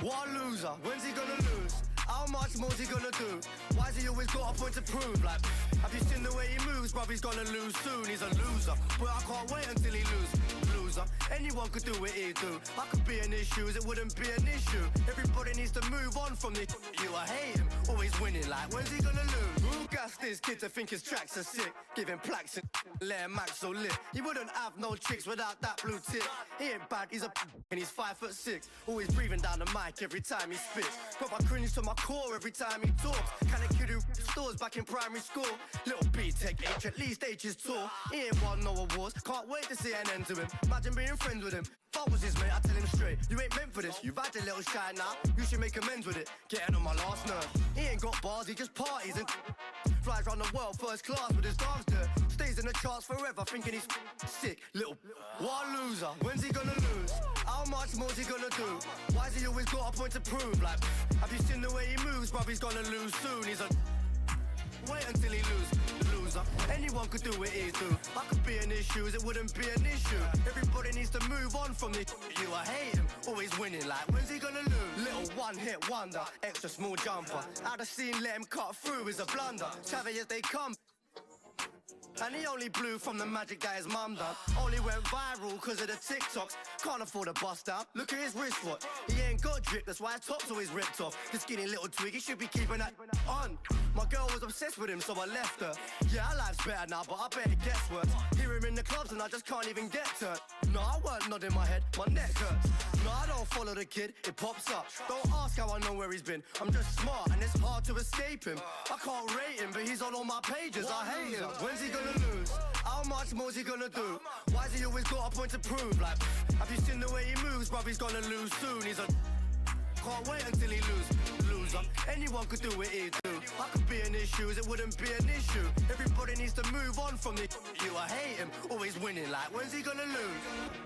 What a loser, when's he gonna lose? How much more's he gonna do? Why's he always got a point to prove? Like, have you seen the way he moves? Bruv, he's gonna lose soon, he's a loser. But I can't wait until he loses. Loser, anyone could do what he do. I could be in his shoes, it wouldn't be an issue. Everybody needs to move on from this. You, I hate him, always winning. Like, when's he gonna lose? Who gassed this kid to think his tracks are sick? Giving plaques and let him act so lit. He wouldn't have no chicks without that blue tip. He ain't bad, he's a and he's 5'6". Always breathing down the mic every time he spits. Got my cringe to my core every time he talks. Kinda kid who stores back in primary school. Little B-Tech H, at least H is tall. He ain't won no awards, can't wait to see an end to him. Imagine being friends with him. If I was his mate, I'd tell him straight, you ain't meant for this. You've had a little shine now, you should make amends with it. Getting on my last nerve. He ain't got bars, he just parties and flies around the world first class with his dogs there. Stays in the charts forever, thinking he's sick. Little, what a loser, when's he gonna lose? How much more's he gonna do? Why's he always got a point to prove? Like, have you seen the way he moves? Bruv, he's gonna lose soon, he's a wait until he loses. Loser, anyone could do what he do. I could be in his shoes, it wouldn't be an issue. Everybody needs to move on from this. You, I hate him, always winning. Like, when's he gonna lose? Little one-hit wonder, extra small jumper. Out of scene, let him cut through is a blunder. Savage as they come. And he only blew from the magic that his mum done. Only went viral cause of the TikToks. Can't afford a bust down, look at his wristwatch. He ain't got drip, that's why his top's always ripped off. The skinny little twig, he should be keeping that on. My girl was obsessed with him, so I left her. Yeah, our life's better now, but I bet it gets worse. Hear him in the clubs and I just can't even get to it. No, I weren't nodding my head, my neck hurts. No, I don't follow the kid, it pops up. Don't ask how I know where he's been, I'm just smart and it's hard to escape him. I can't rate him, but he's on all my pages, I hate him. When's he gonna lose? How much more's he gonna do? Why's he always got a point to prove? Like, have you seen the way he moves? Bruv, he's gonna lose soon, he's a can't wait until he loses. Loser, anyone could do what he do. I could be in his shoes, it wouldn't be an issue. Everybody needs to move on from this. You, I hate him, always winning. Like, when's he gonna lose?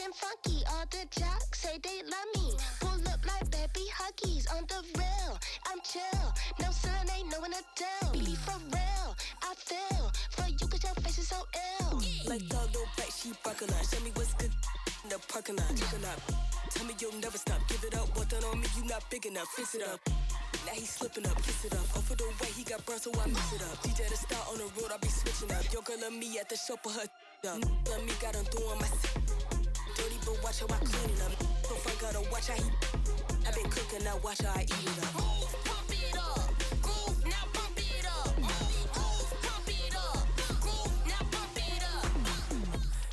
Funky, all the jocks say they love me. Pull up like baby huggies on the rail. I'm chill, no sun ain't no one to tell. Be for real, I feel for you cause your face is so ill. Like the little back, she rockin' out. Show me what's good in the parking lot. Chicken up, tell me you'll never stop. Give it up, what done on me, you not big enough. Fix it up. Now he slipping up, kiss it up. Over the way he got burned, so I mix it up. DJ the star on the road, I be switching up. Your girl and me at the show for her up. Love me, got him doing my dirty, but watch how I clean it up. Don't forget to watch how he. I been cooking, now watch how I eat it up. Move, pump it up. Groove, now pump it up. Move, pump it up. Groove, now pump it up.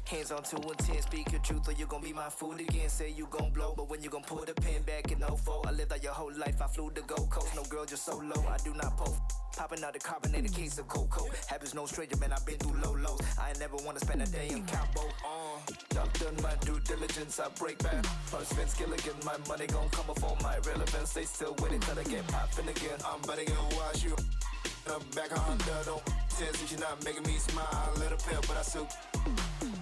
Hands on 210, speak your truth or you gon' be my food again. Say you gon' blow, but when you gon' pull the pin back in 04. I lived out your whole life, I flew the Gold Coast. No girl, just so low, I do not post. Popping out the carbonated case of cocoa. Habits no stranger, man, I've been through low lows. I ain't never wanna spend a day in Cabo. I've done my due diligence, I break back. Plus Vince Gilligan, my money gon' come before my relevance. They still waiting till I get poppin' again. I'm about to go wash you back on the don't since you're not making me smile. A little pale, but I still.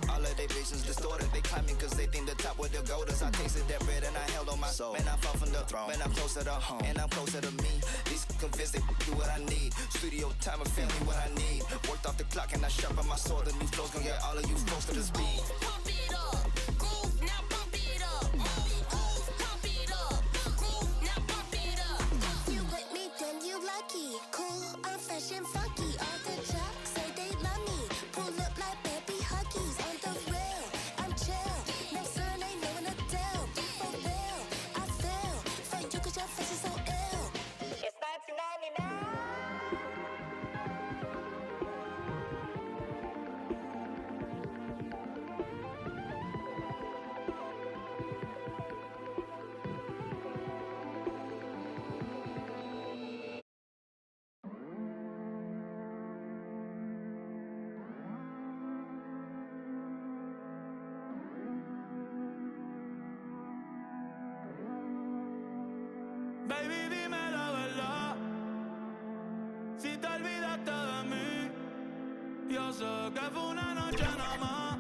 All of their visions distorted. They climbing cause they think the top where they'll go. I tasted that bread and I held on my soul. Man, I fought from the throne. Man, I'm closer to home. And I'm closer to me. These convinced they do what I need. Studio time and family what I need. Worked off the clock and I sharpened my sword. The new flow's gonna get all of you folks to the speed. Pump it up. Groove, now pump it up. Move, pump it up. Groove, now pump it up. You with me, then you lucky. Cool, I'm fresh and funky. All the jocks say they love me. Pull up like baby huggies on the rail. I'm chill, no sun ain't no one to tell. Be for real, I feel for you cause your face is so ill. It's 1999. Baby, dime la verdad. Si te olvidaste de mí, yo sé que fue una noche nada más.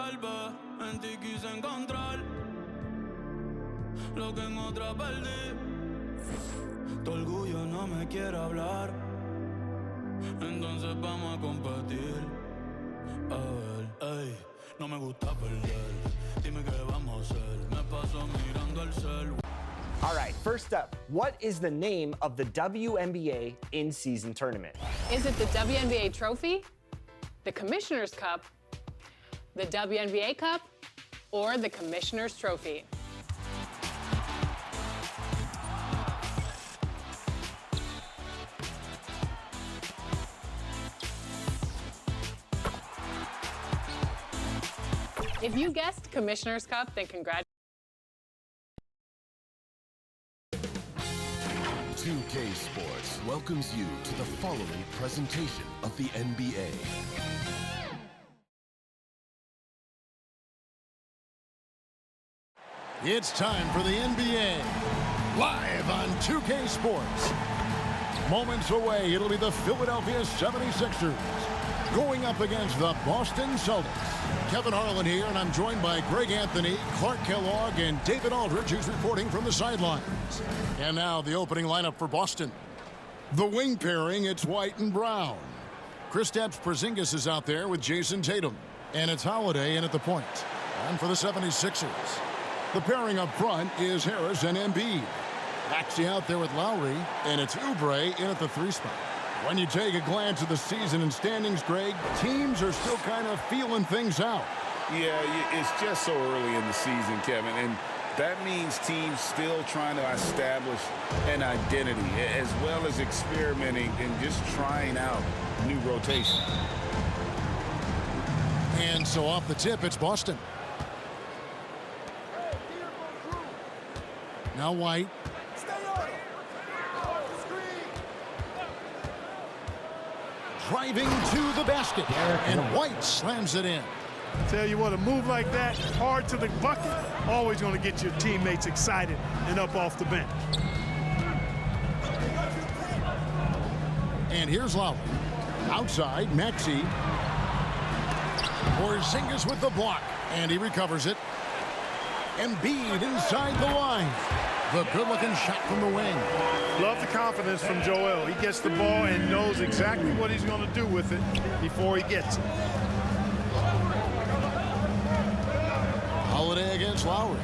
tal vez en ti quise encontrar lo que en otra perdí. Tu orgullo no me quiere hablar, entonces vamos a competir. A ver, ey, no me gusta perder. Dime qué vamos a hacer. Me paso mirando el cel. All right, first up, what is the name of the WNBA in-season tournament? Is it the WNBA Trophy, the Commissioner's Cup, the WNBA Cup, or the Commissioner's Trophy? If you guessed Commissioner's Cup, then congratulations. 2K Sports welcomes you to the following presentation of the NBA. It's time for the NBA, live on 2K Sports. Moments away, it'll be the Philadelphia 76ers going up against the Boston Celtics. Kevin Harlan here, and I'm joined by Greg Anthony, Clark Kellogg, and David Aldridge, who's reporting from the sidelines. And now the opening lineup for Boston. The wing pairing, it's White and Brown. Kristaps Porzingis is out there with Jason Tatum. And it's Holiday in at the point. And for the 76ers, the pairing up front is Harris and Embiid. Maxey out there with Lowry, and it's Oubre in at the 3 spot. When you take a glance at the season and standings, Greg, teams are still kind of feeling things out. Yeah, it's just so early in the season, Kevin, and that means teams still trying to establish an identity as well as experimenting and just trying out new rotation. And so off the tip, it's Boston. Now White. Driving to the basket, and White slams it in. Tell you what, a move like that, hard to the bucket, always going to get your teammates excited and up off the bench. And here's Lowry. Outside, Maxey. Porzingis with the block, and he recovers it. Embiid inside the line. The good-looking shot from the wing. Love the confidence from Joel. He gets the ball and knows exactly what he's going to do with it before he gets it. Holiday against Lowry.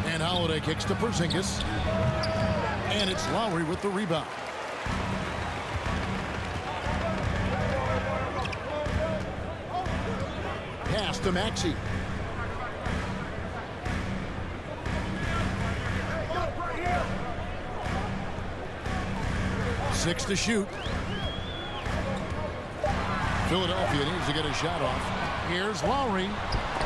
And Holiday kicks to Porzingis. And it's Lowry with the rebound. Pass to Maxey. Six to shoot. Philadelphia needs to get a shot off. Here's Lowry.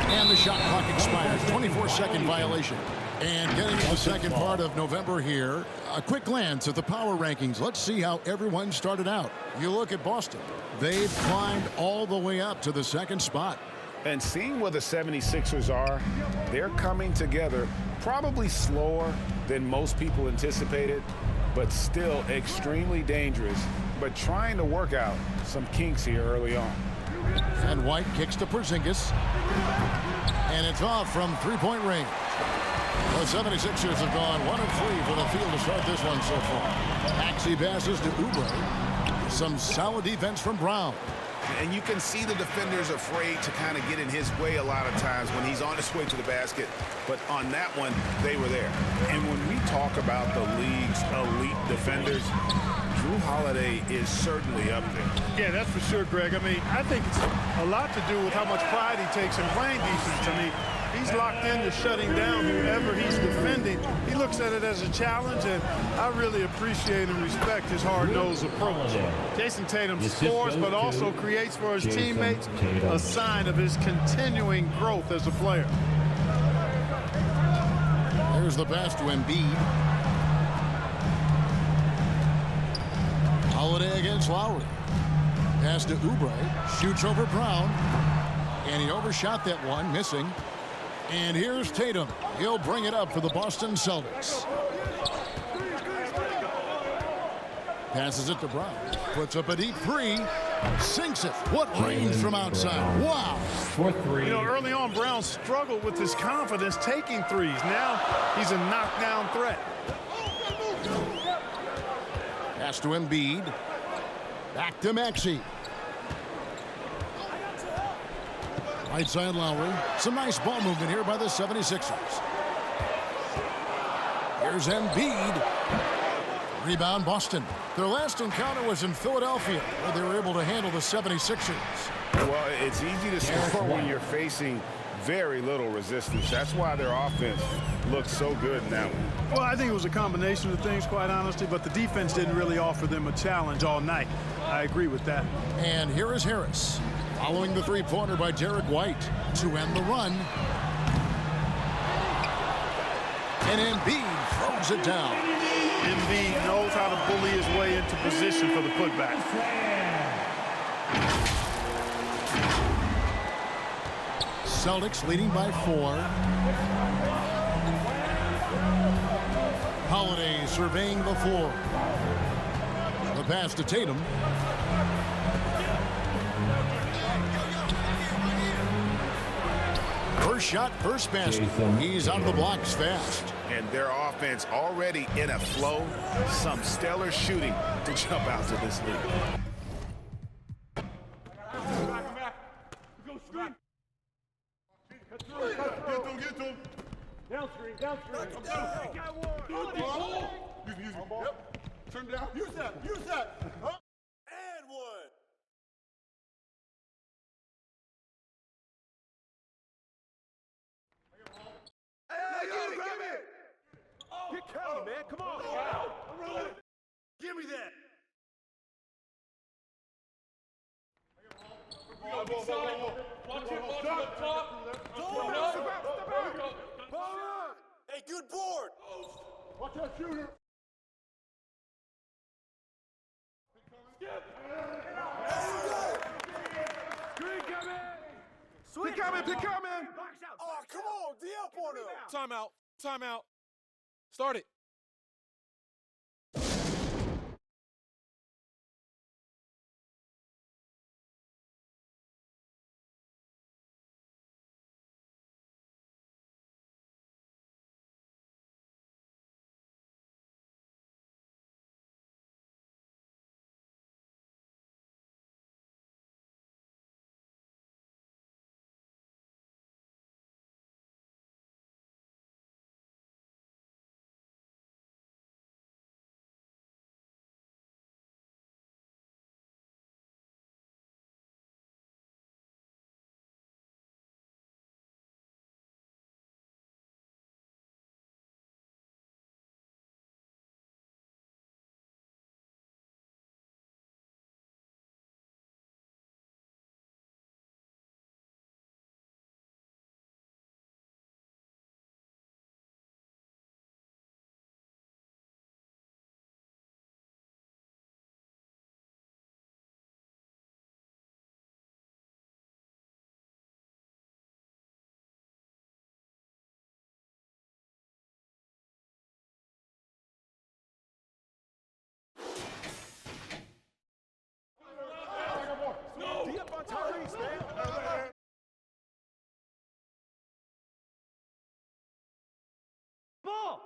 And the shot clock expires. 24-second violation. And getting to the second part of November here, a quick glance at the power rankings. Let's see how everyone started out. You look at Boston. They've climbed all the way up to the second spot. And seeing where the 76ers are, they're coming together probably slower than most people anticipated, but still extremely dangerous, but trying to work out some kinks here early on. And White kicks to Porzingis. And it's off from three-point range. The 76ers have gone 1-of-3 for the field to start this one so far. Maxey passes to Oubre. Some solid defense from Brown. And you can see the defenders afraid to kind of get in his way a lot of times when he's on his way to the basket. But on that one, they were there. And when we talk about the league's elite defenders, Jrue Holiday is certainly up there. Yeah, that's for sure, Greg. I mean, I think it's a lot to do with how much pride he takes in playing defense. I mean, he's locked into shutting down whoever he's defending. He looks at it as a challenge, and I really appreciate and respect his hard-nosed approach. Jason Tatum scores, but also creates for his teammates a sign of his continuing growth as a player. There's the pass to Embiid. Holiday against Lowry. Pass to Oubre. Shoots over Brown. And he overshot that one, missing. And here's Tatum. He'll bring it up for the Boston Celtics. Passes it to Brown. Puts up a deep three. Sinks it. What range from outside. Wow. You know, early on, Brown struggled with his confidence taking threes. Now he's a knockdown threat. Pass to Embiid. Back to Maxey. Right side Lowry. Some nice ball movement here by the 76ers. Here's Embiid. Rebound Boston. Their last encounter was in Philadelphia, where they were able to handle the 76ers. Well, it's easy to score when you're facing very little resistance. That's why their offense looks so good in that one. Well, I think it was a combination of things, quite honestly, but the defense didn't really offer them a challenge all night. I agree with that. And here is Harris, following the three-pointer by Derek White to end the run. And Embiid throws it down. Embiid knows how to bully his way into position for the putback. Celtics leading by 4. Holiday surveying the floor. The pass to Tatum. First shot, first basket. He's out of the blocks fast. And their offense already in a flow. Some stellar shooting to jump out to this league. Turn down. Use that. Use that. And one. Hey, grab it. Get Kelly, man. Come on. Give me that. Hey, good board. Watch that shooter. Pick coming. Oh, come on. D up on him. Timeout. Start it.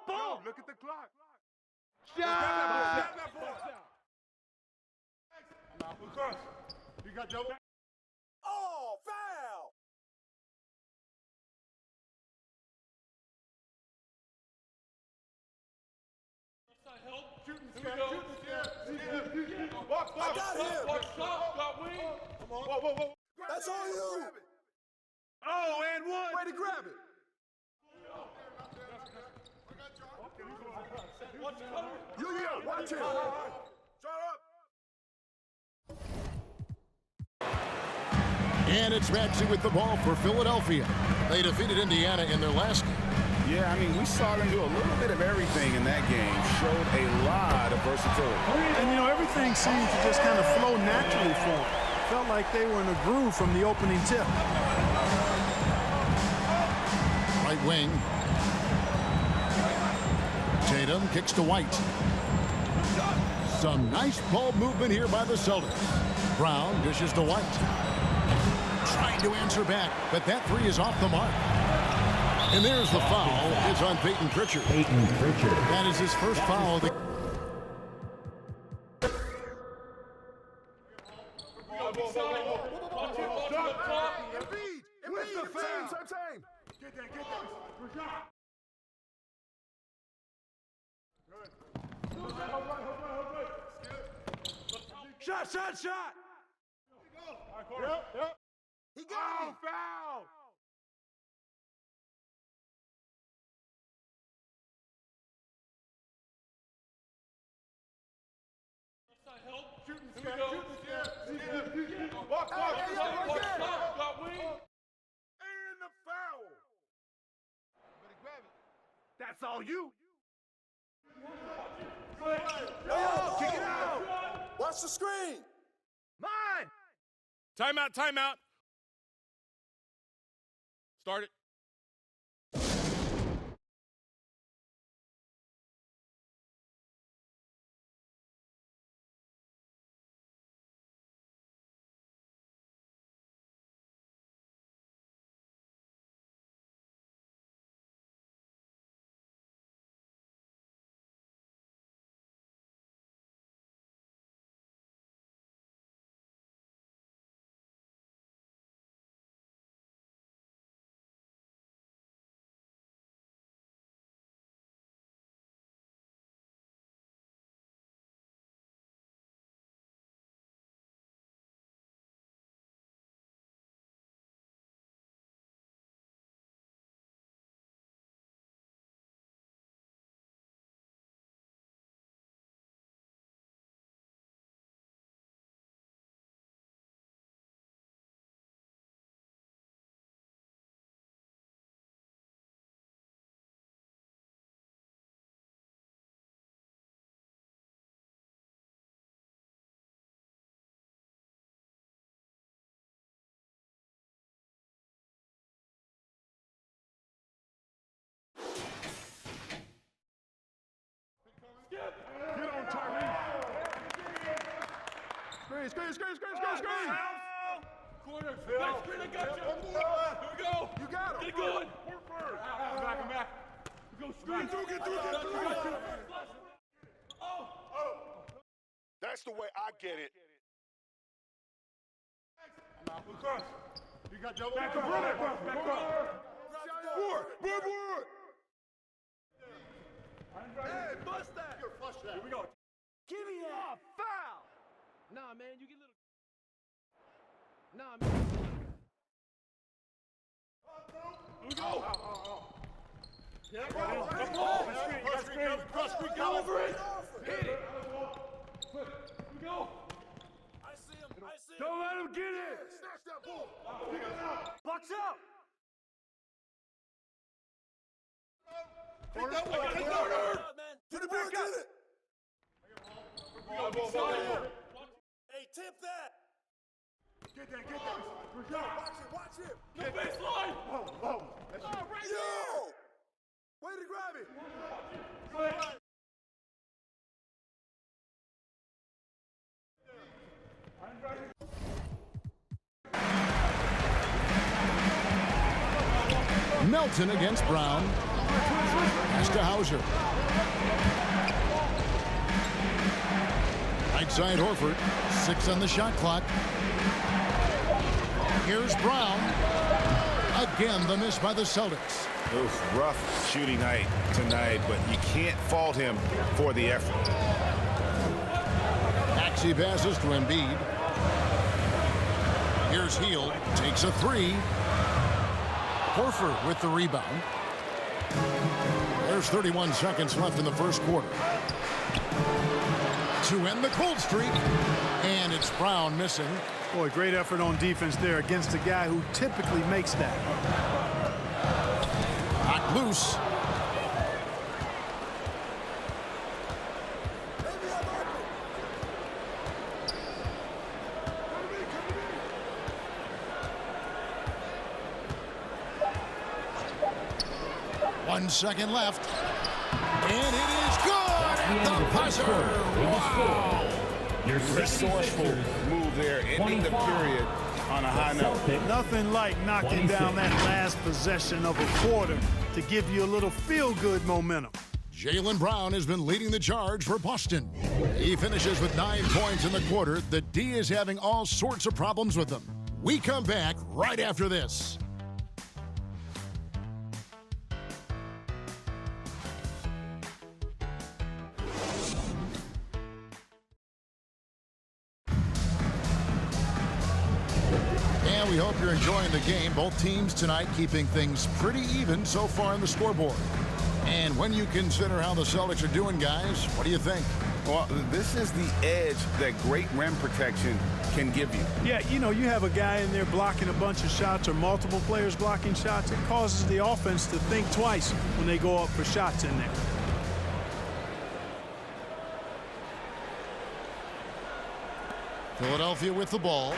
Ball. Look at the clock. Shot. You got double. Oh, foul. Shooting scare. Box. I got him. Got wing. Come on. Whoa. That's on you. Oh, and one. Way to grab it. Watch it. And it's Maxey with the ball for Philadelphia. They defeated Indiana in their last game. Yeah, I mean, we saw them do a little bit of everything in that game. Showed a lot of versatility. And, you know, everything seemed to just kind of flow naturally for them. Felt like they were in a groove from the opening tip. Right wing. Tatum kicks to White. Some nice ball movement here by the Celtics. Brown dishes to White. Trying to answer back, but that three is off the mark. And there's the foul. It's on Peyton Pritchard. That is his first foul of the Shot! Yep. He got me. Foul! And the foul. That's all you. Kick it out. Watch the screen. Mine. Timeout. Start it. Get on, Tyrese. Screen. Corner. Back screen, I got you. Here we go. You got him. Get it going. I'm back. Go screen. Get through. That's the way I get it. Cross. You got double. Back up. Wood. Hey, bust that. Here, flush that. Here we go. Give me that. Foul. Nah, man, you get little. Nah, man. Here we go. Yeah, Cross-screen, go over it. Hit it. Here we go. I see him. Don't let him get it. Snatch that ball. Box out. Take that one. To the board, get it. Hey, tip that. Get that. Watch it. No baseline. Whoa. That's right. Yo. Way to grab it. Melton against Brown. Pass to Hauser. Right side Horford. 6 on the shot clock. Here's Brown. Again, the miss by the Celtics. It was rough shooting night tonight, but you can't fault him for the effort. Maxey passes to Embiid. Here's Hield. Takes a three. Horford with the rebound. There's 31 seconds left in the first quarter. To end the cold streak. And it's Brown missing. Boy, great effort on defense there against a guy who typically makes that. Hot loose. One second left. And it is good. The buzzer. Wow. Resourceful move move there, ending the period on a high note. Nothing like knocking down that last possession of a quarter to give you a little feel-good momentum. Jaylen Brown has been leading the charge for Boston. He finishes with 9 points in the quarter. The D is having all sorts of problems with them. We come back right after this. And we hope you're enjoying the game. Both teams tonight keeping things pretty even so far on the scoreboard. And when you consider how the Celtics are doing, guys, what do you think? Well, this is the edge that great rim protection can give you. Yeah, you know, you have a guy in there blocking a bunch of shots or multiple players blocking shots. It causes the offense to think twice when they go up for shots in there. Philadelphia with the ball.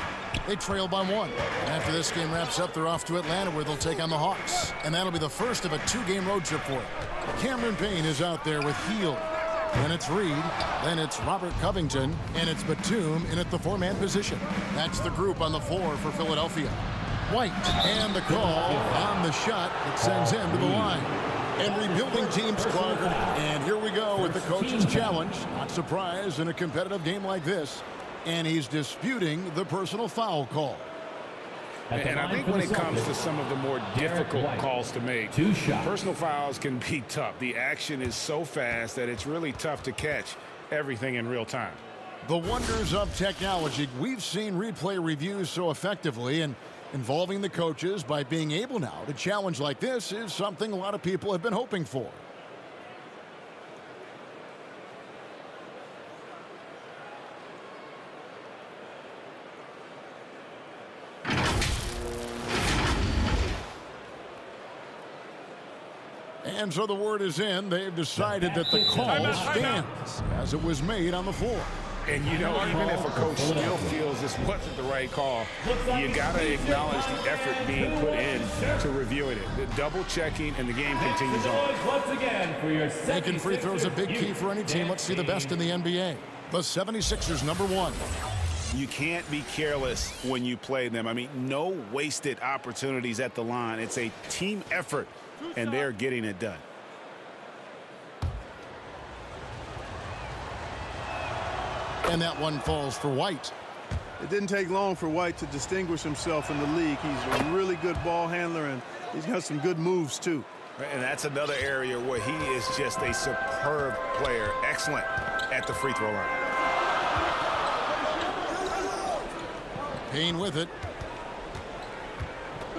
They trail by 1. And after this game wraps up, they're off to Atlanta where they'll take on the Hawks. And that'll be the first of a 2-game road trip for them. Cameron Payne is out there with Hield. Then it's Reed. Then it's Robert Covington. And it's Batum in at the 4-man position. That's the group on the floor for Philadelphia. White and the call on the shot that sends him to the line. And rebuilding teams, Clark. And here we go with the coach's challenge. Not surprised in a competitive game like this. And he's disputing the personal foul call. And I think when it comes to some of the more difficult calls to make, personal fouls can be tough. The action is so fast that it's really tough to catch everything in real time. The wonders of technology. We've seen replay reviews so effectively, and involving the coaches by being able now to challenge like this is something a lot of people have been hoping for. And so the word is in. They've decided that the call stands as it was made on the floor. And, you know, even if a coach still feels this wasn't the right call, you got to acknowledge the effort being put in to reviewing it. The double checking, and the game continues on. Once again for your making free throws a big key for any team. Let's see the best in the NBA. The 76ers, number 1. You can't be careless when you play them. I mean, no wasted opportunities at the line. It's a team effort, and they're getting it done. And that one falls for White. It didn't take long for White to distinguish himself in the league. He's a really good ball handler, and he's got some good moves, too. And that's another area where he is just a superb player. Excellent at the free throw line. Payne with it.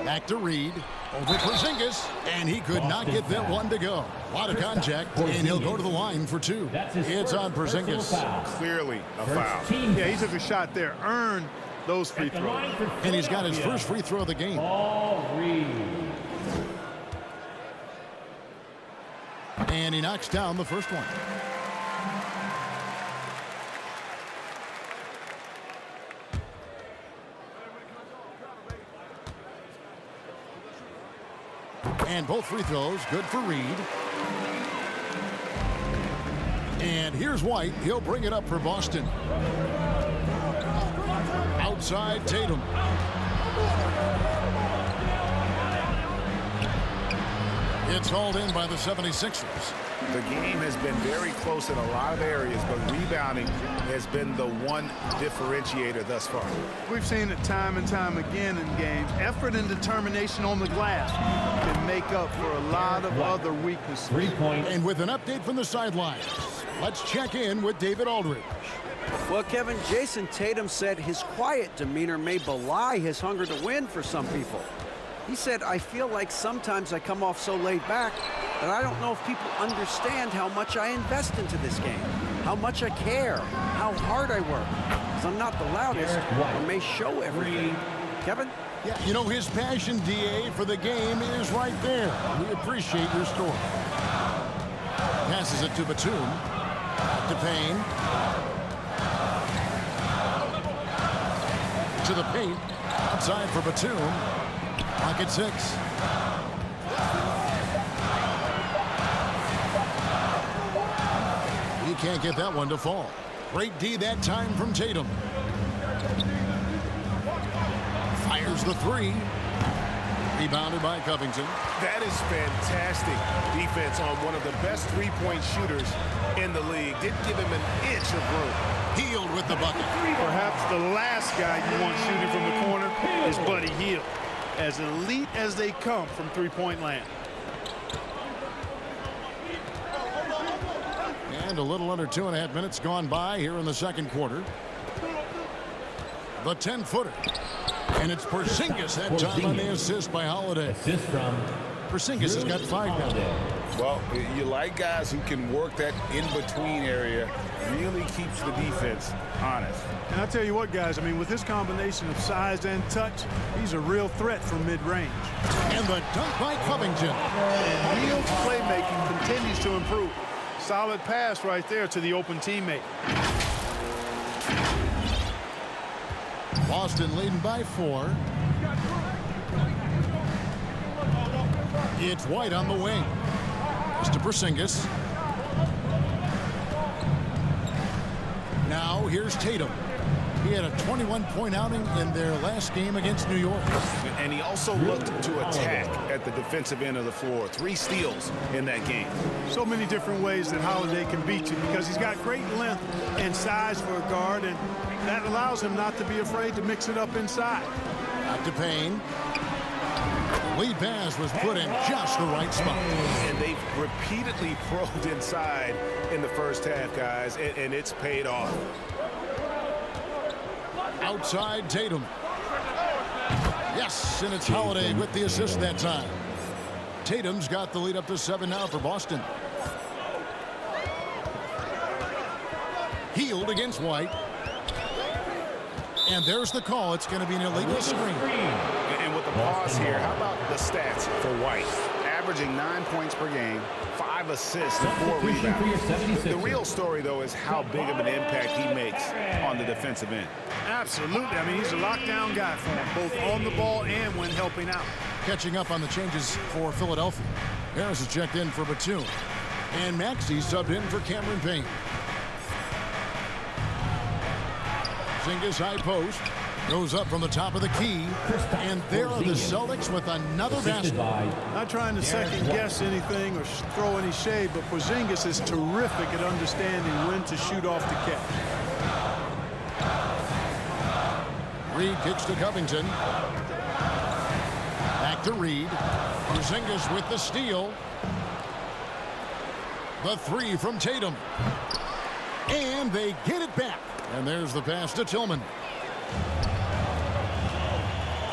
Back to Reed. Over Porzingis, and he could not get that one to go. A lot of contact, and he'll go to the line for 2. It's on Porzingis. Clearly a foul. Yeah, he took a shot there, earned those free throws. And he's got his first free throw of the game. And he knocks down the first one. And both free throws good for Reed. And here's White. He'll bring it up for Boston. Outside Tatum. It's hauled in by the 76ers. The game has been very close in a lot of areas, but rebounding has been the one differentiator thus far. We've seen it time and time again in games. Effort and determination on the glass can make up for a lot of other weaknesses. 3 points. And with an update from the sidelines, let's check in with David Aldridge. Well, Kevin, Jason Tatum said his quiet demeanor may belie his hunger to win for some people. He said, I feel like sometimes I come off so laid back that I don't know if people understand how much I invest into this game, how much I care, how hard I work. Because I'm not the loudest or may show everything. Kevin? Yeah, you know, his passion, DA, for the game is right there. We appreciate your story. Passes it to Batum. To Payne. To the paint. Outside for Batum. Clock at 6. He can't get that one to fall. Great D that time from Tatum. Here's the three. Rebounded by Covington. That is fantastic defense on one of the best three-point shooters in the league. Didn't give him an inch of room. Hield with the bucket. Perhaps the last guy you want shooting from the corner is Buddy Hield. As elite as they come from three-point land. And a little under 2.5 minutes gone by here in the second quarter. The 10-footer. And it's Porzingis that time on the assist by Holiday. Assist from Porzingis has got 5 now. Well, you like guys who can work that in-between area. Really keeps the defense honest. And I'll tell you what, guys, I mean, with this combination of size and touch, he's a real threat from mid-range. And the dunk by Covington. And Hield's playmaking continues to improve. Solid pass right there to the open teammate. Boston leading by 4. It's White on the wing. It's to Porzingis. Now here's Tatum. He had a 21-point outing in their last game against New York. And he also looked to attack at the defensive end of the floor. 3 steals in that game. So many different ways that Holiday can beat you because he's got great length and size for a guard, and that allows him not to be afraid to mix it up inside. Back to Payne. Lead pass was put in just the right spot. And they've repeatedly probed inside in the first half, guys, and it's paid off. Outside Tatum. Yes, and it's Holiday with the assist that time. Tatum's got the lead up to 7 now for Boston. Hield against White. And there's the call. It's going to be an illegal screen. And with the pause here, how about the stats for White? Averaging 9 points per game, 5 assists, and 4 rebounds. The real story, though, is how big of an impact he makes on the defensive end. Absolutely. I mean, he's a lockdown guy for him, both on the ball and when helping out. Catching up on the changes for Philadelphia. Harris is checked in for Batum. And Maxey subbed in for Cameron Payne. Porzingis high post. Goes up from the top of the key. And there are the Celtics with another basket. Not trying to second guess anything or throw any shade, but Porzingis is terrific at understanding when to shoot off the catch. Reed kicks to Covington. Back to Reed. Porzingis with the steal. The 3 from Tatum. And they get it back. And there's the pass to Tillman.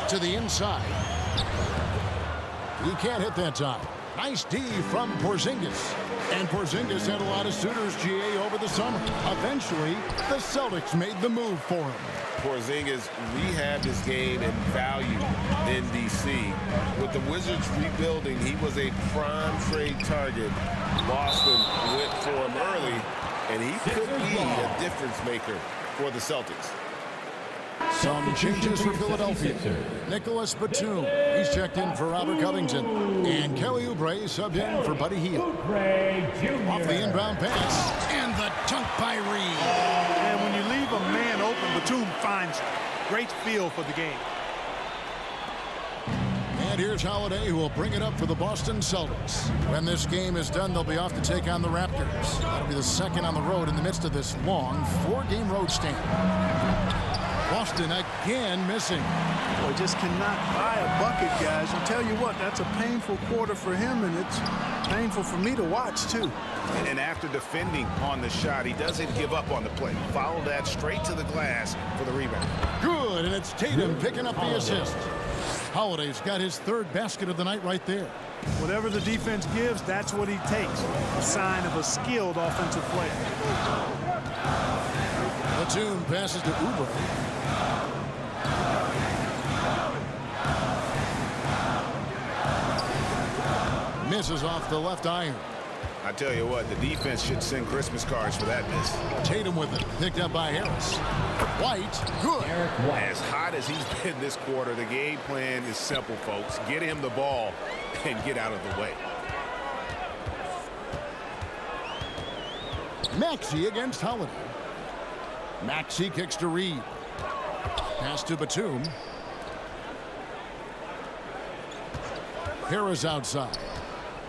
To the inside. He can't hit that time. Nice D from Porzingis. And Porzingis had a lot of suitors, GA, over the summer. Eventually, the Celtics made the move for him. Porzingis rehabbed his game and value in D.C. With the Wizards rebuilding, he was a prime trade target. Boston went for him early, and he could be a difference maker for the Celtics. Some changes for Philadelphia. Nicholas Batum. He's checked in for Robert Covington. And Kelly Oubre subbed in for Buddy Hield. Off the inbound pass. And the dunk by Reed. And when you leave a man open, Batum finds great feel for the game. And here's Holiday, who will bring it up for the Boston Celtics. When this game is done, they'll be off to take on the Raptors. That'll be the second on the road in the midst of this long 4-game road stand. Boston again missing. Boy, just cannot buy a bucket, guys. I'll tell you what, that's a painful quarter for him, and it's painful for me to watch, too. And after defending on the shot, he doesn't give up on the play. Follow that straight to the glass for the rebound. Good, and it's Tatum picking up the assist. Holiday's got his 3rd basket of the night right there. Whatever the defense gives, that's what he takes. A sign of a skilled offensive player. Batum passes to Oubre. Misses off the left iron. I tell you what, the defense should send Christmas cards for that miss. Tatum with it, picked up by Harris. White, good. As hot as he's been this quarter, the game plan is simple, folks. Get him the ball and get out of the way. Maxey against Holiday. Maxey kicks to Reed. Pass to Batum. Harris outside.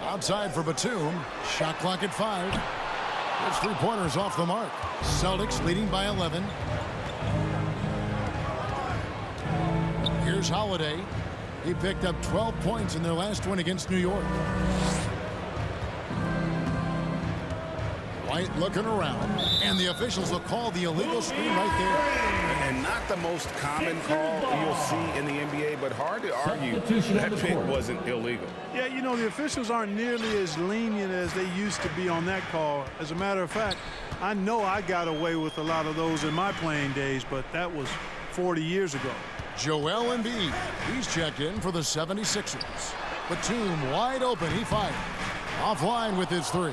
Outside for Batum. Shot clock at 5. There's 3-pointers off the mark. Celtics leading by 11. Here's Holiday. He picked up 12 points in their last win against New York. White looking around, and the officials will call the illegal screen right there. And not the most common call you'll see in the NBA, but hard to argue that pick wasn't illegal. Yeah, you know, the officials aren't nearly as lenient as they used to be on that call. As a matter of fact, I know I got away with a lot of those in my playing days, but that was 40 years ago. Joel Embiid, he's checked in for the 76ers. Batum wide open, he fires. Offline with his 3.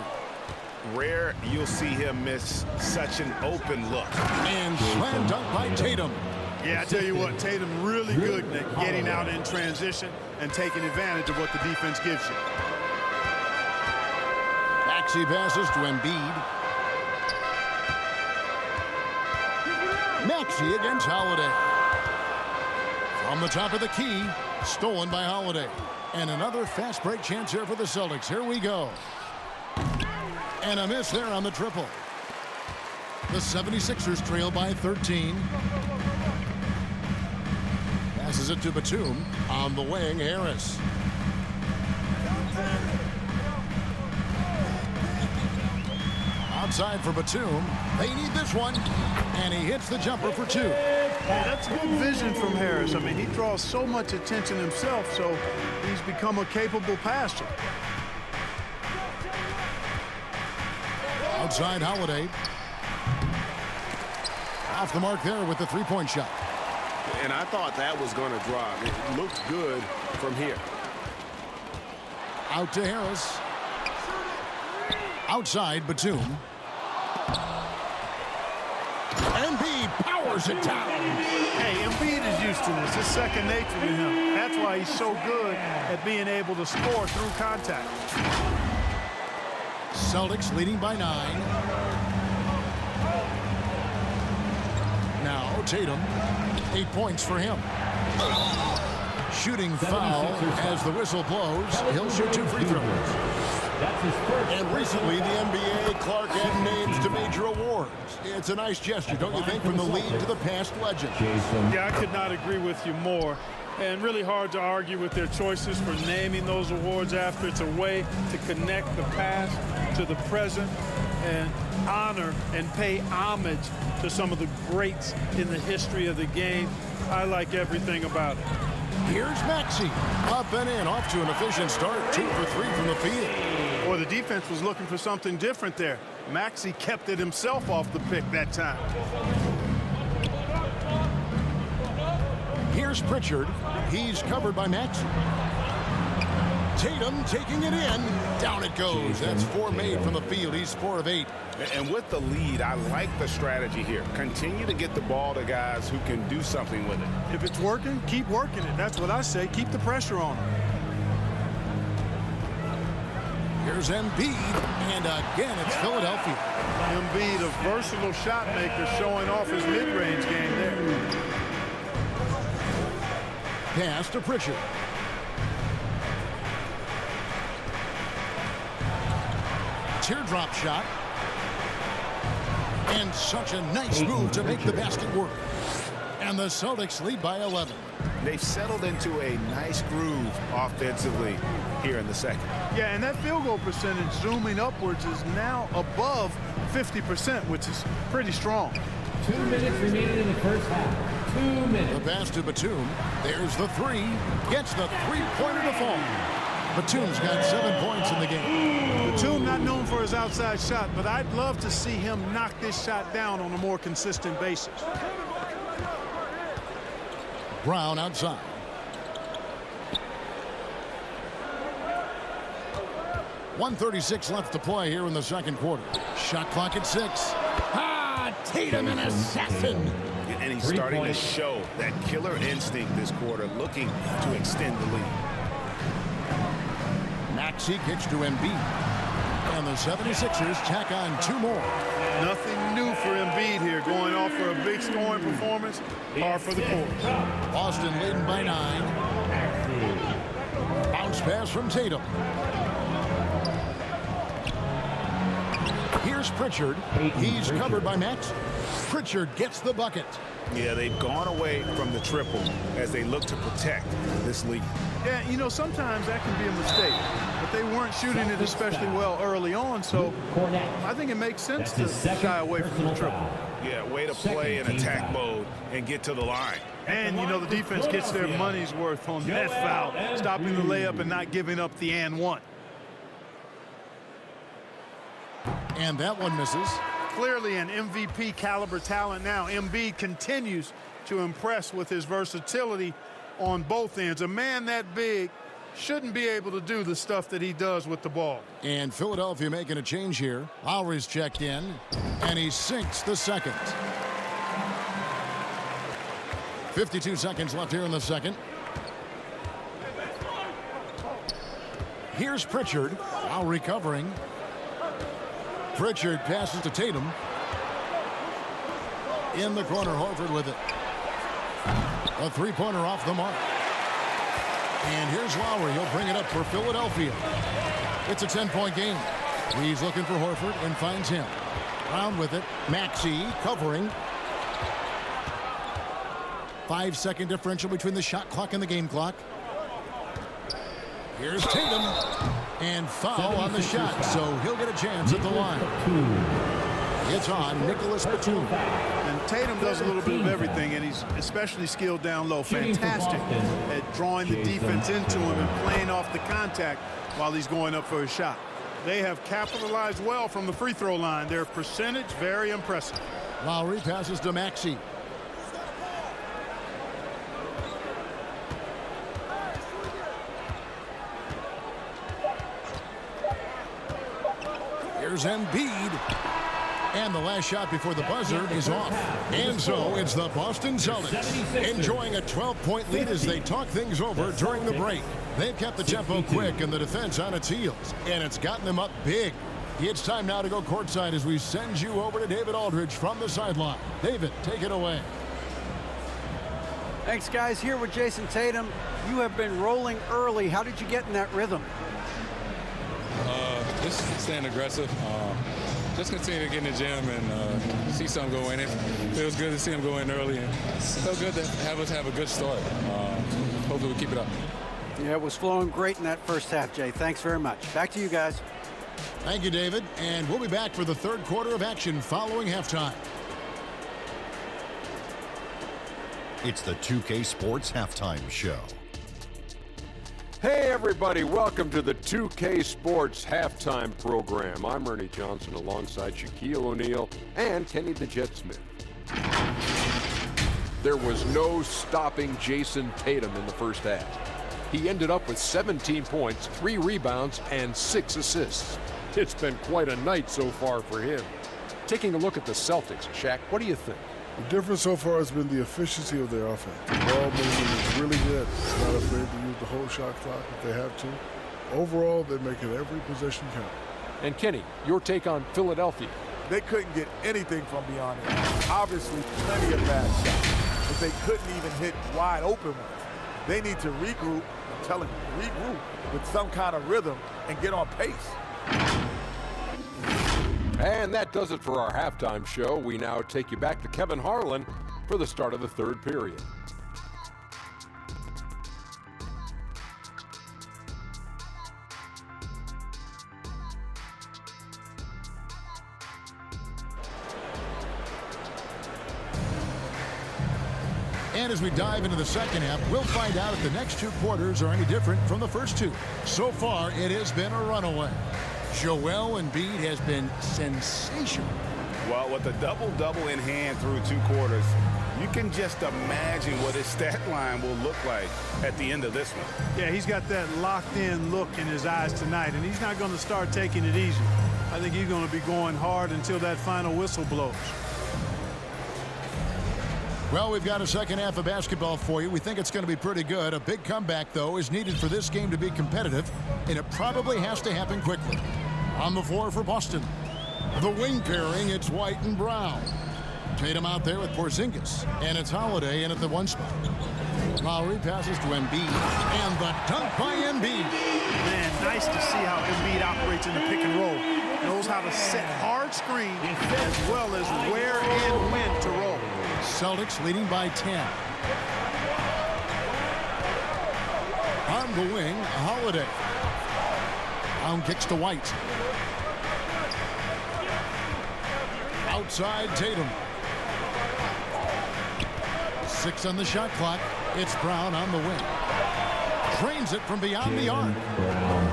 Rare you'll see him miss such an open look. And slam dunk by Tatum. Yeah, I tell you what, Tatum really good at getting out in transition and taking advantage of what the defense gives you. Maxey passes to Embiid. Maxey against Holiday. From the top of the key, stolen by Holiday. And another fast break chance here for the Celtics. Here we go. And a miss there on the triple. The 76ers trail by 13. Passes it to Batum. On the wing, Harris. Outside for Batum. They need this one. And he hits the jumper for 2. That's good vision from Harris. I mean, he draws so much attention himself, so he's become a capable passer. Outside Holiday. Off the mark there with the 3-point shot. And I thought that was going to drop. It looked good from here. Out to Harris. Outside Batum. Embiid powers it down. Hey, Embiid is used to this. It's second nature to him. That's why he's so good at being able to score through contact. Celtics leading by 9. Now Tatum, 8 points for him. Shooting foul as the whistle blows. He'll shoot 2 free throws. And recently the NBA Clark added names to major awards. It's a nice gesture, don't you think, from the league to the past legend. Yeah, I could not agree with you more. And really hard to argue with their choices for naming those awards after. It's a way to connect the past to the present and honor and pay homage to some of the greats in the history of the game. I like everything about it. Here's Maxey. Up and in, off to an efficient start. 2 for 3 from the field. Boy, the defense was looking for something different there. Maxey kept it himself off the pick that time. Here's Pritchard. He's covered by Maxey. Tatum taking it in. Down it goes. That's 4 made from the field. He's 4 of 8. And with the lead, I like the strategy here. Continue to get the ball to guys who can do something with it. If it's working, keep working it. That's what I say. Keep the pressure on him. Here's Embiid. And again, it's Philadelphia. Embiid, a versatile shot maker, showing off his mid-range game there. Pass to Pritchard. Teardrop shot. And such a nice move to make the basket work. And the Celtics lead by 11. They've settled into a nice groove offensively here in the second. Yeah, and that field goal percentage zooming upwards is now above 50%, which is pretty strong. 2 minutes remaining in the first half. 2 minutes. The pass to Batum. There's the 3. Gets the 3-pointer to fall. Batum's got 7 points in the game. Batum not known for his outside shot, but I'd love to see him knock this shot down on a more consistent basis. Brown outside. .136 left to play here in the second quarter. Shot clock at 6. Tatum, an assassin. And he's starting to show that killer instinct this quarter, looking to extend the lead. Maxey kicks to Embiid. And the 76ers tack on 2 more. Nothing new for Embiid here, going off for a big scoring performance. Par for the course. Boston leading by 9. Bounce pass from Tatum. Here's Pritchard. He's covered by Max. Pritchard gets the bucket. Yeah, they've gone away from the triple as they look to protect this lead. Yeah, you know, sometimes that can be a mistake, but they weren't shooting it especially well early on, so I think it makes sense to shy away from the triple. Yeah, way to play in attack mode and get to the line. And, you know, the defense gets their money's worth on that foul, stopping the layup and not giving up the and one. And that one misses. Clearly an MVP caliber talent now. Embiid continues to impress with his versatility on both ends. A man that big shouldn't be able to do the stuff that he does with the ball. And Philadelphia making a change here. Lowry's checked in, and he sinks the second. 52 seconds left here in the second. Here's Pritchard. Lowry covering. Pritchard passes to Tatum. In the corner, Horford with it. A three-pointer off the mark. And here's Lowry. He'll bring it up for Philadelphia. It's a 10-point game. He's looking for Horford and finds him. Brown with it. Maxey covering. 5-second differential between the shot clock and the game clock. Here's Tatum. And foul on the shot, so he'll get a chance at the line. It's on Nicholas Batum. And Tatum does a little bit of everything, and he's especially skilled down low. Fantastic at drawing the defense into him and playing off the contact while he's going up for a shot. They have capitalized well from the free throw line. Their percentage, very impressive. Lowry passes to Maxey. Here's Embiid. And the last shot before the buzzer is off. And so it's the Boston Celtics enjoying a 12-point lead as they talk things over during the break. They've kept the tempo quick and the defense on its heels, and it's gotten them up big. It's time now to go courtside as we send you over to David Aldridge from the sideline. David, take it away. Thanks, guys. Here with Jason Tatum. You have been rolling early. How did you get in that rhythm? Just staying aggressive. Just continue to get in the gym and see something go in. It feels good to see him go in early, and felt good to have us have a good start. Hopefully we keep it up. Yeah, it was flowing great in that first half, Jay. Thanks very much. Back to you guys. Thank you, David. And we'll be back for the third quarter of action following halftime. It's the 2K Sports Halftime Show. Hey everybody, welcome to the 2K Sports Halftime Program. I'm Ernie Johnson alongside Shaquille O'Neal and Kenny the Jet Smith. There was no stopping Jason Tatum in the first half. He ended up with 17 points, 3 rebounds, and 6 assists. It's been quite a night so far for him. Taking a look at the Celtics, Shaq, what do you think? The difference so far has been the efficiency of their offense. The ball movement is really good. They're not afraid to use the whole shot clock if they have to. Overall, they're making every possession count. And Kenny, your take on Philadelphia. They couldn't get anything from beyond it. Obviously, plenty of bad shots, but they couldn't even hit wide open ones. They need to regroup, I'm telling you, regroup with some kind of rhythm and get on pace. And that does it for our halftime show. We now take you back to Kevin Harlan for the start of the third period. And as we dive into the second half, we'll find out if the next 2 quarters are any different from the first 2. So far, it has been a runaway. Joel Embiid has been sensational. Well, with a double-double in hand through 2 quarters, you can just imagine what his stat line will look like at the end of this one. Yeah, he's got that locked-in look in his eyes tonight, and he's not going to start taking it easy. I think he's going to be going hard until that final whistle blows. Well, we've got a second half of basketball for you. We think it's going to be pretty good. A big comeback, though, is needed for this game to be competitive, and it probably has to happen quickly. On the floor for Boston, the wing pairing, it's White and Brown. Tatum out there with Porzingis, and it's Holiday in at the 1 spot. Lowry passes to Embiid, and the dunk by Embiid. Man, nice to see how Embiid operates in the pick and roll. Knows how to set hard screens as well as where and when to roll. Celtics leading by 10. On the wing, Holiday. Brown kicks to White. Outside Tatum. 6 on the shot clock. It's Brown on the wing. Drains it from beyond the arc.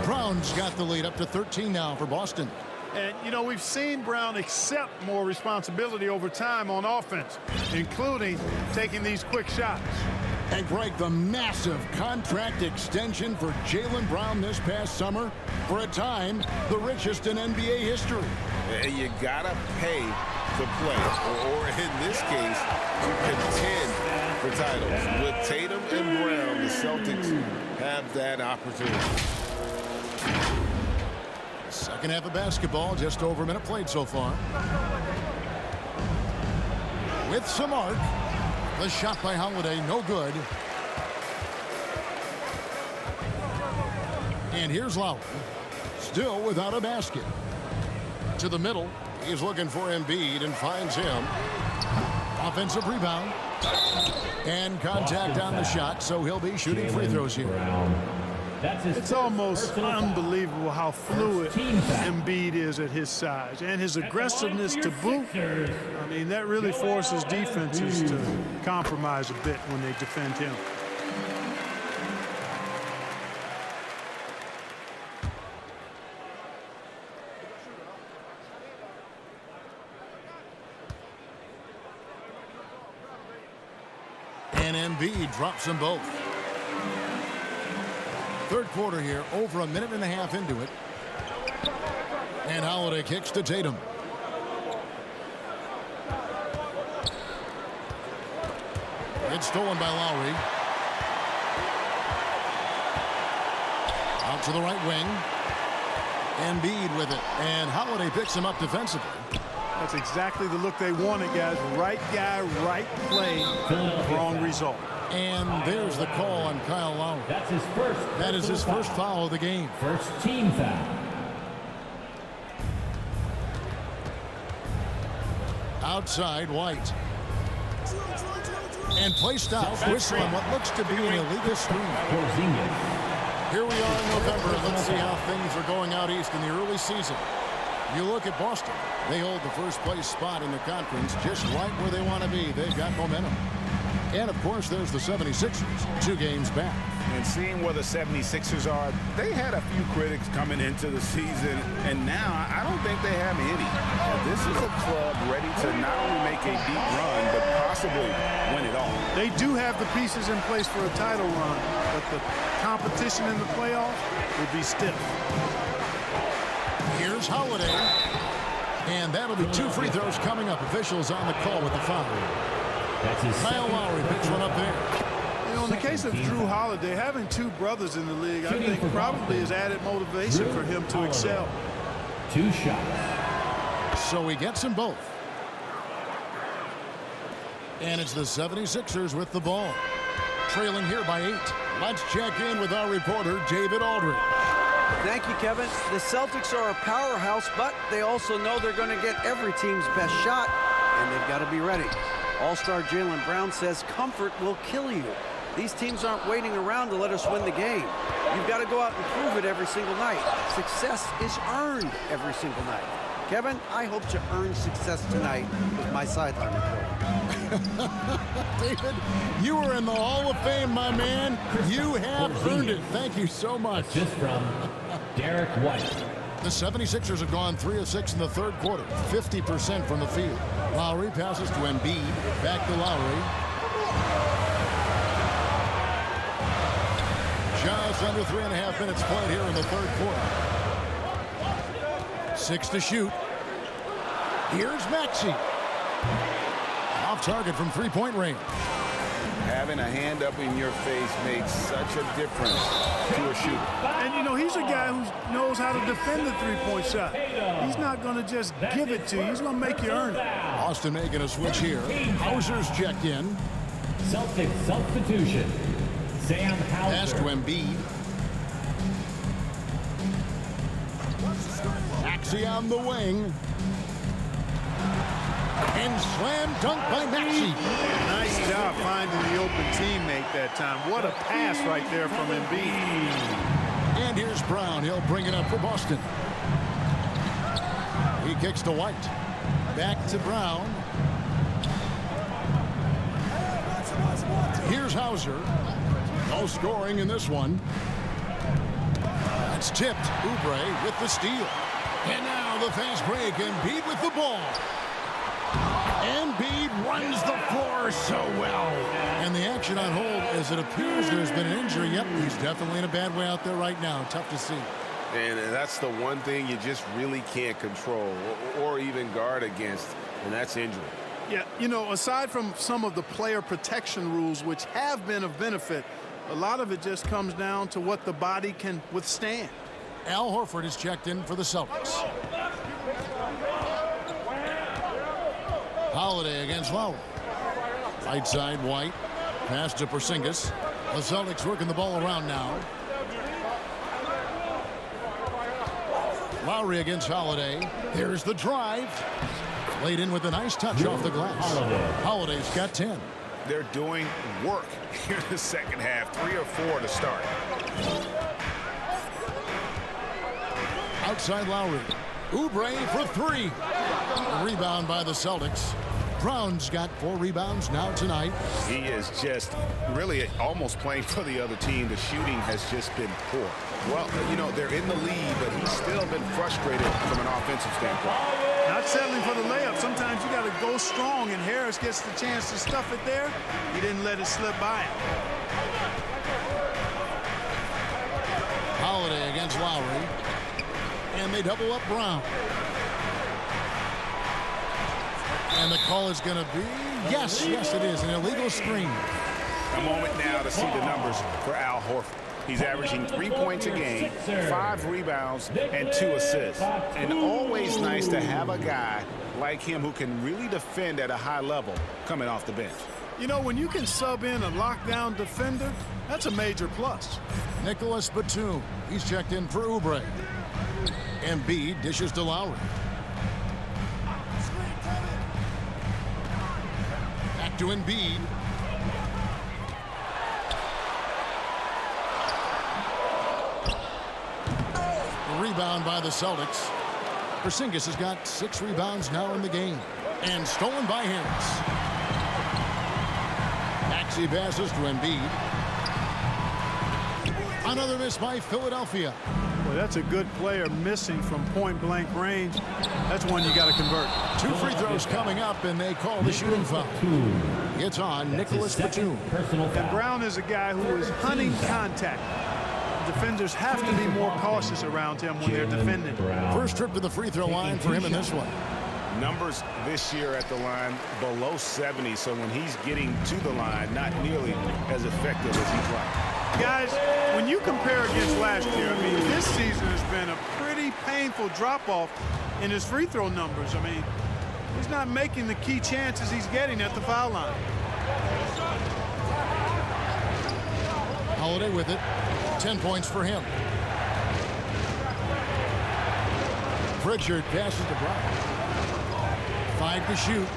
Brown's got the lead up to 13 now for Boston. And, you know, we've seen Brown accept more responsibility over time on offense, including taking these quick shots. And Greg, the massive contract extension for Jaylen Brown this past summer, for a time, the richest in NBA history. And you gotta pay to play, or in this case, to contend for titles. With Tatum and Brown, the Celtics have that opportunity. Second half of basketball, just over a minute played so far. With some arc, the shot by Holiday, no good. And here's Lowry, still without a basket. To the middle, he's looking for Embiid and finds him. Offensive rebound. And contact on the shot, so he'll be shooting free throws here. It's almost unbelievable how fluid Embiid is at his size, and his aggressiveness to boot. I mean, that really forces defenses to compromise a bit when they defend him. And Embiid drops them both. Third quarter here, over a minute and a half into it. And Holiday kicks to Tatum. It's stolen by Lowry. Out to the right wing. Embiid with it. And Holiday picks him up defensively. That's exactly the look they wanted, guys. Right guy, right play, wrong result. And there's the call on Kyle Lowry. That's his first. That is his first foul of the game. First team foul. Outside White. And play stops. Whistle on what looks to be an illegal screen. Here we are in November. Let's see how things are going out east in the early season. You look at Boston. They hold the first place spot in the conference just right where they want to be. They've got momentum. And, of course, there's the 76ers, 2 games back. And seeing where the 76ers are, they had a few critics coming into the season, and now I don't think they have any. This is a club ready to not only make a deep run, but possibly win it all. They do have the pieces in place for a title run, but the competition in the playoffs will be stiff. Here's Holiday. And that'll be 2 free throws coming up. Officials on the call with the foul. Kyle Lowry picks one up there. You know, in the case of Drew Holiday, having 2 brothers in the league, I think probably is added motivation for him to excel. 2 shots. So he gets them both. And it's the 76ers with the ball. Trailing here by 8. Let's check in with our reporter, David Aldridge. Thank you, Kevin. The Celtics are a powerhouse, but they also know they're going to get every team's best shot, and they've got to be ready. All-star Jaylen Brown says comfort will kill you. These teams aren't waiting around to let us win the game. You've got to go out and prove it every single night. Success is earned every single night. Kevin, I hope to earn success tonight with my sideline report. David, you are in the Hall of Fame, my man. You have earned it. Thank you so much. Just from Derek White. The 76ers have gone 3 of 6 in the third quarter, 50% from the field. Lowry passes to Embiid, back to Lowry. Just under 3.5 minutes played here in the third quarter. 6 to shoot. Here's Maxey. Off target from 3-point range. Having a hand up in your face makes such a difference to a shooter. And, you know, he's a guy who knows how to defend the 3-point shot. He's not going to just give it to you. He's going to make you earn it. Boston making a switch here. Hauser's checked in. Celtics substitution. Sam Hauser. Pass to Embiid. Maxey on the wing. And slam dunk by Maxey. Nice job finding the open teammate that time. What a pass right there from Embiid. And here's Brown. He'll bring it up for Boston. He kicks to White. Back to Brown. Here's Hauser. No scoring in this one. It's tipped. Oubre with the steal. And now the fast break. Embiid with the ball. Embiid runs the floor so well. And the action on hold as it appears there's been an injury. Yep, he's definitely in a bad way out there right now. Tough to see. And that's the one thing you just really can't control or even guard against, and that's injury. Yeah, you know, aside from some of the player protection rules, which have been of benefit, a lot of it just comes down to what the body can withstand. Al Horford is checked in for the Celtics. Holiday against Lowry. Right side, White. Pass to Porzingis. The Celtics working the ball around now. Lowry against Holiday. Here's the drive. Laid in with a nice touch off the glass. Holiday's got 10. They're doing work here in the second half. 3 or 4 to start. Outside Lowry. Oubre for 3. Rebound by the Celtics. Brown's got 4 rebounds now tonight. He is just really almost playing for the other team. The shooting has just been poor. Well, you know, they're in the lead, but he's still been frustrated from an offensive standpoint. Not settling for the layup. Sometimes you got to go strong, and Harris gets the chance to stuff it there. He didn't let it slip by him. Holiday against Lowry. And they double up Brown. And the call is going to be, yes, it is, an illegal screen. A moment now to see the numbers for Al Horford. He's averaging 3 points a game, 5 rebounds, and 2 assists. And always nice to have a guy like him who can really defend at a high level coming off the bench. You know, when you can sub in a lockdown defender, that's a major plus. Nicholas Batum, he's checked in for Oubre. Embiid dishes to Lowry. Back to Embiid. Rebound by the Celtics. Porzingis has got 6 rebounds now in the game. And stolen by Harris. Maxey passes to Embiid. Another miss by Philadelphia. Boy, that's a good player missing from point-blank range. That's one you got to convert. 2 free throws coming up, and they call the shooting foul. It's on Nicholas Batum. And Brown is a guy who is hunting contact. Defenders have to be more cautious around him when they're defending. First trip to the free throw line for him in this one. Numbers this year at the line below 70, so when he's getting to the line, not nearly as effective as he'd like. Guys, when you compare against last year, I mean, this season has been a pretty painful drop-off in his free throw numbers. I mean, he's not making the key chances he's getting at the foul line. Holiday with it. 10 points for him. Pritchard passes to Brown. 5 to shoot.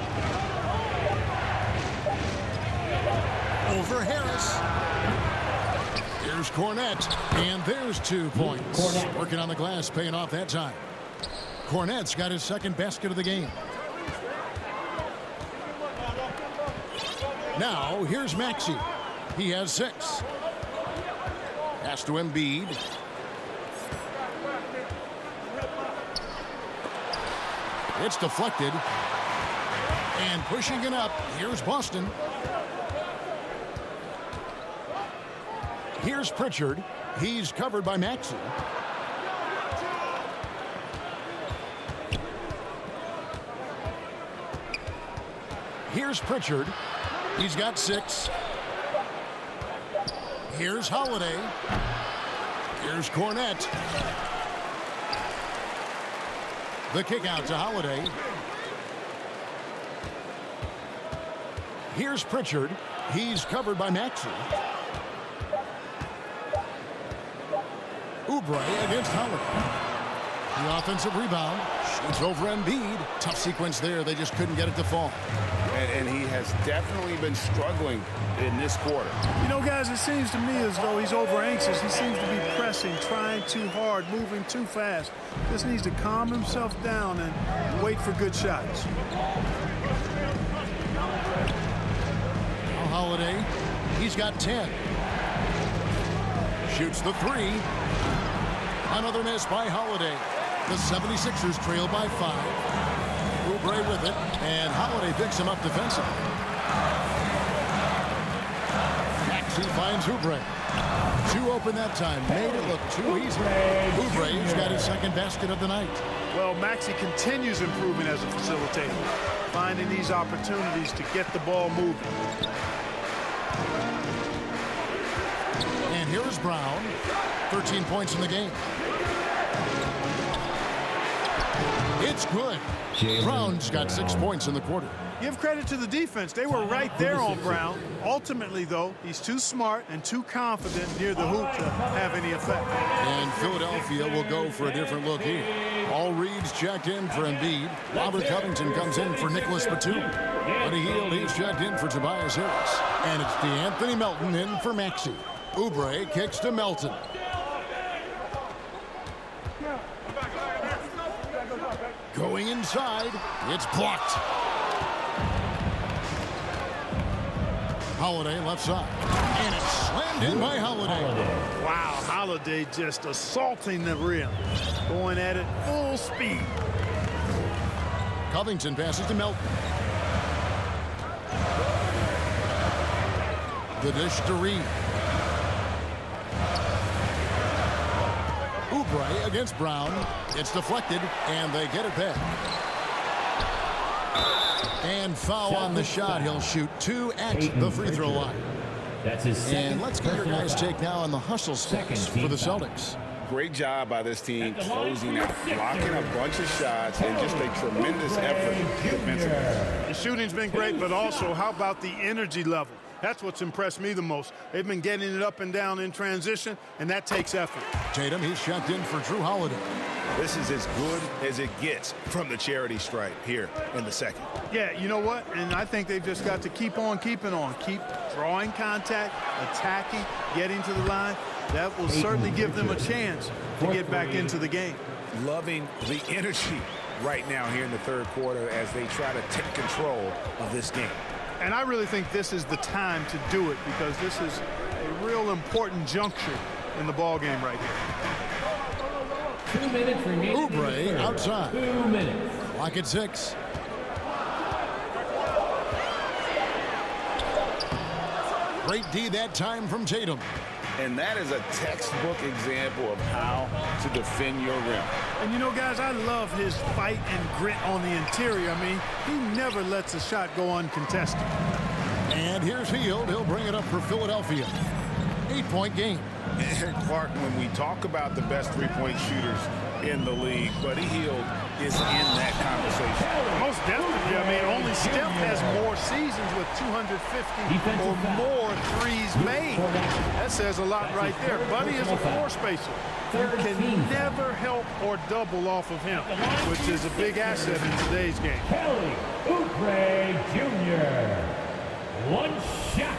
Over Harris. Here's Cornette. And there's 2 points. Working on the glass, paying off that time. Cornette's got his second basket of the game. Now, here's Maxey. He has 6. Pass to Embiid. It's deflected. And pushing it up, here's Boston. Here's Pritchard. He's covered by Maxey. Here's Pritchard. He's got 6. Here's Holiday. Here's Cornette. The kick out to Holiday. Here's Pritchard. He's covered by Maxey. Oubre against Holiday. The offensive rebound. Shoots over Embiid. Tough sequence there. They just couldn't get it to fall. And he has definitely been struggling in this quarter. You know, guys, it seems to me as though he's over anxious. He seems to be pressing, trying too hard, moving too fast. Just needs to calm himself down and wait for good shots. Now Holiday, he's got 10. Shoots the three. Another miss by Holiday. The 76ers trail by 5. Oubre with it, and Holiday picks him up defensively. Maxey finds Oubre. Too open that time. Made it look too easy. Oubre's got his second basket of the night. Well, Maxey continues improving as a facilitator, finding these opportunities to get the ball moving. And here is Brown. 13 points in the game. It's good. Brown's got 6 points in the quarter. Give credit to the defense. They were right there on Brown. Ultimately, though, he's too smart and too confident near the hoop to have any effect. And Philadelphia will go for a different look here. All Reed's checked in for Embiid. Robert Covington comes in for Nicholas Batum. Buddy Hield, he's checked in for Tobias Harris. And it's DeAnthony Melton in for Maxey. Oubre kicks to Melton. Going inside, it's blocked. Holiday left side. And it's slammed in by Holiday. Wow, Holiday just assaulting the rim. Going at it full speed. Covington passes to Melton. The dish to Reed. Oubre against Brown. It's deflected, and they get it back. And foul on the shot. He'll shoot 2 at the free throw line. That's his second. And let's get your guys' take now on the hustle stats for the Celtics. Great job by this team closing out, blocking a bunch of shots, and just a tremendous effort defensively. The shooting's been great, but also how about the energy level? That's what's impressed me the most. They've been getting it up and down in transition, and that takes effort. Tatum, he's checked in for Drew Holiday. This is as good as it gets from the charity stripe here in the second. Yeah, you know what? And I think they've just got to keep on keeping on. Keep drawing contact, attacking, getting to the line. That will certainly give them a chance to get back into the game. Loving the energy right now here in the third quarter as they try to take control of this game. And I really think this is the time to do it because this is a real important juncture in the ball game right here. 2 minutes remaining. Oubre outside. 2 minutes. Clock at 6. Great D that time from Tatum. And that is a textbook example of how to defend your rim. And you know, guys, I love his fight and grit on the interior. I mean, he never lets a shot go uncontested. And here's Hield. He'll bring it up for Philadelphia. 8-point game. And Clark, when we talk about the best three-point shooters in the league, Buddy Hield is in that conversation. Most definitely. I mean, only Steph has more seasons with 250 or more threes made. That says a lot right there. Buddy is a floor spacer. You can never help or double off of him, which is a big asset in today's game. Kelly Oubre Jr. One shot.